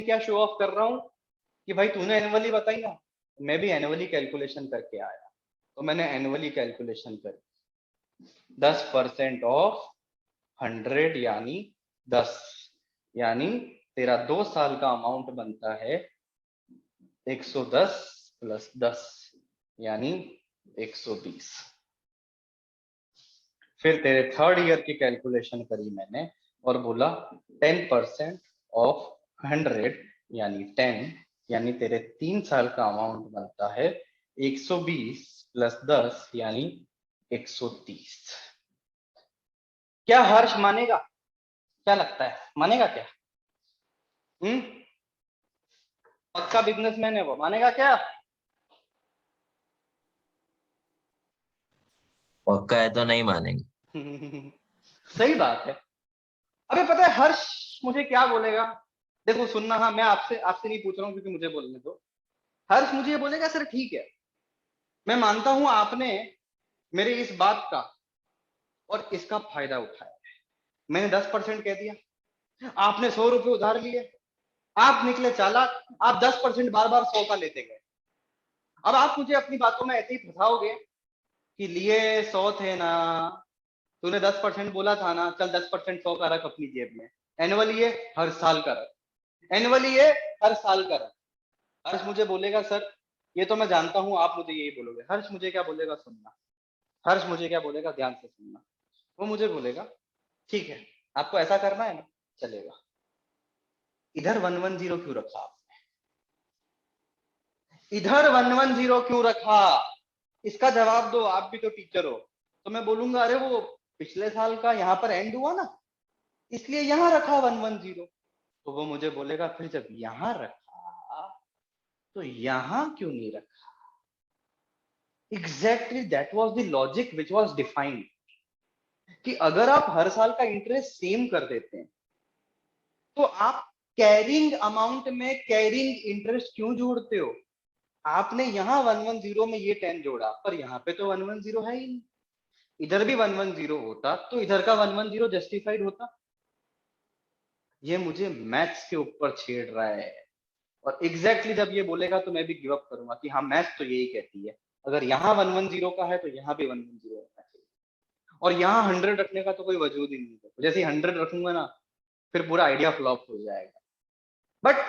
क्या show off कर रहा हूं कि भाई तूने एनुअली बताई ना, मैं भी एनुअली कैलकुलेशन करके आया। तो मैंने एनुअली कैलकुलेशन करी 10% ऑफ 100 यानी 10, यानी तेरा 2 साल का अमाउंट बनता है 110 प्लस 10 यानी 120। फिर तेरे थर्ड ईयर की कैलकुलेशन करी मैंने और बोला 10% ऑफ 100 यानी 10, यानी तेरे 3 साल का अमाउंट बनता है 120 प्लस 10 यानी 130। क्या हर्ष मानेगा? क्या लगता है, मानेगा क्या? पक्का बिजनेसमैन है वो, मानेगा क्या? पक्का है तो नहीं मानेंगे। सही बात है। अबे पता है हर्ष मुझे क्या बोलेगा? देखो सुनना, हाँ मैं आपसे आपसे नहीं पूछ रहा हूँ क्योंकि मुझे बोलने दो। हर्ष मुझे ये बोलेगा सर ठीक है, मैं मानता हूं आपने मेरी इस बात का और इसका फायदा उठाया। मैंने 10% कह दिया, आपने 100 रुपए उधार लिए, आप निकले चालाक, आप 10% बार बार 100 का लेते गए। अब आप मुझे अपनी बातों में ऐसे ही फंसाओगे कि लिए 100 थे ना, तूने 10% बोला था ना, चल 10% 100 का रख अपनी जेब में, एनुअली ये हर साल का रख, एनुअली ये हर साल का रख। हर्ष मुझे बोलेगा सर ये तो मैं जानता हूं आप मुझे यही बोलोगे। हर्ष मुझे क्या बोलेगा सुनना, हर्ष मुझे क्या बोलेगा ध्यान से सुनना। वो मुझे बोलेगा ठीक है आपको ऐसा करना है ना, चलेगा, इधर 110 क्यों रखा आपने, इधर 110 क्यों रखा, इसका जवाब दो, आप भी तो टीचर हो। तो मैं बोलूंगा अरे वो पिछले साल का यहाँ पर एंड हुआ ना, इसलिए यहां रखा 110। तो वो मुझे बोलेगा फिर जब यहां रखा तो यहां क्यों नहीं रखा। Exactly that was the logic which was defined, कि अगर आप हर साल का इंटरेस्ट सेम कर देते हैं तो आप कैरिंग अमाउंट में कैरिंग इंटरेस्ट क्यों जोड़ते हो। आपने यहां 110 में ये 10 जोड़ा, पर यहाँ पे तो 110 है ही नहीं। इधर भी 110 होता तो इधर का 110 जस्टिफाइड होता। ये मुझे मैथ्स के ऊपर छेड़ रहा है, और एग्जैक्टली जब ये बोलेगा तो मैं भी गिव अप करूंगा कि हाँ मैथ्स तो यही कहती है, अगर यहाँ 110 का है तो यहाँ भी 110 होना चाहिए, और यहाँ 100 रखने का तो कोई वजूद ही नहीं है। जैसे 100 रखूंगा ना फिर पूरा आइडिया फ्लॉप हो जाएगा। बट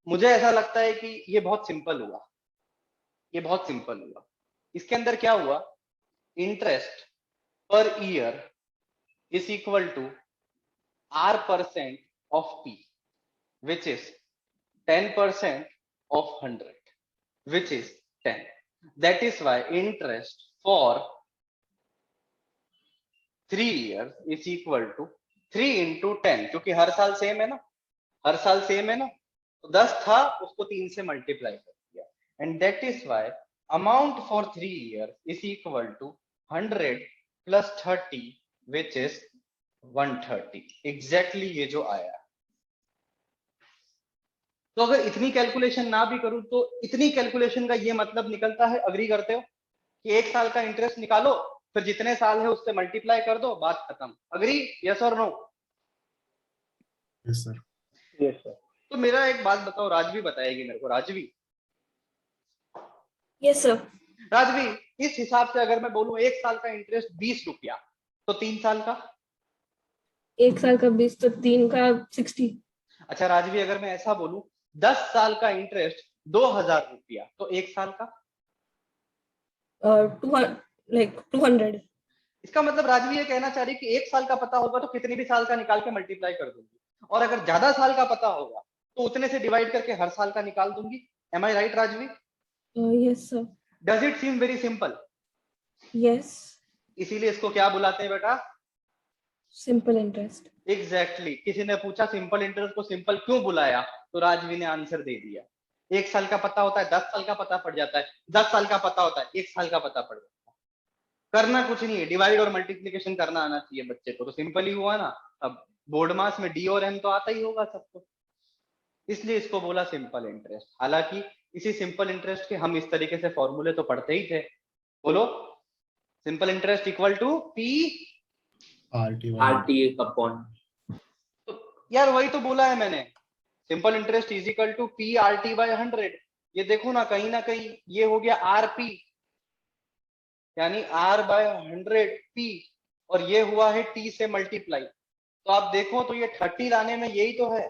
मुझे ऐसा लगता है कि ये बहुत सिंपल हुआ, ये बहुत सिंपल हुआ। इसके अंदर क्या हुआ, interest per year is equal to R% of P, which is 10% of 100, which is 10. That is why interest for 3 years is equal to 3 into 10, क्योंकि हर साल सेम है ना, हर साल सेम है ना, तो 10 था उसको 3 से मल्टीप्लाई कर दिया, and that is why amount for 3 years is equal to 100 plus 30 which is 130। Exactly ये जो आया। तो अगर इतनी कैलकुलेशन ना भी करूं तो इतनी कैलकुलेशन का ये मतलब निकलता है, अग्री करते हो, कि 1 साल का इंटरेस्ट निकालो फिर जितने साल है उससे मल्टीप्लाई कर दो, बात खत्म। अग्री, यस और no? Yes sir. Yes sir. तो मेरा एक बात बताओ, राजवी बताएगी मेरे को, राजवी। Yes sir. राजवी इस हिसाब से अगर मैं बोलूं 1 साल का इंटरेस्ट 20 रुपया, तो 3 साल का? 1 साल का 20 तो 3 का 60। अच्छा राजवी अगर मैं ऐसा बोलूं 10 साल का इंटरेस्ट 2000 रुपया, तो 1 साल का? 200। इसका मतलब राजवी ये कहना चाह रही है कि 1 साल का पता होगा तो कितनी भी साल का निकाल के मल्टीप्लाई कर दूंगी, और अगर ज्यादा साल का पता होगा तो उतने से डिवाइड करके हर साल का निकाल दूंगी। Am I right Rajvi? Yes sir. Does it seem very simple? Yes. इसीलिए इसको क्या बुलाते हैं बेटा? Simple interest. एग्जैक्टली। किसी ने पूछा सिंपल इंटरेस्ट को सिंपल क्यों बुलाया, तो राजवी ने आंसर दे दिया। 1 साल का पता होता है, 10 साल का पता पड़ जाता है, 10 साल का पता होता है, 1 साल का पता पड़ जाता है। करना कुछ नहीं है, डिवाइड और मल्टीप्लिकेशन करना आना चाहिए बच्चे को, तो सिंपल ही हुआ ना। अब बोर्ड मास में डी और एम तो आता ही होगा सबको, इसलिए इसको बोला सिंपल इंटरेस्ट। हालांकि इसी सिंपल इंटरेस्ट के हम इस तरीके से फॉर्मूले तो पढ़ते ही थे। बोलो, simple interest equal to P RT RT upon. तो यार वही तो बोला है मैंने, simple interest is equal to P R T by 100। ये देखो ना कहीं ये हो गया आर पी, यानी आर बाय 100 पी, और ये हुआ है टी से मल्टीप्लाई। तो आप देखो तो ये 30 लाने में यही तो है,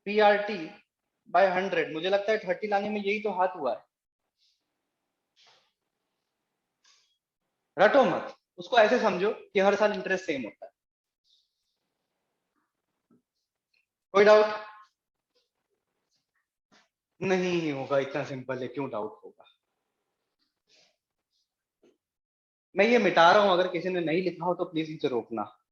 पी आर टी बाय 100। मुझे लगता है 30 लाने में यही तो हाथ हुआ है। रटो मत, उसको ऐसे समझो कि हर साल इंटरेस्ट सेम होता है। कोई डाउट? नहीं होगा, इतना सिंपल है, क्यों डाउट होगा। मैं ये मिटा रहा हूं, अगर किसी ने नहीं लिखा हो तो प्लीज इसे रोकना।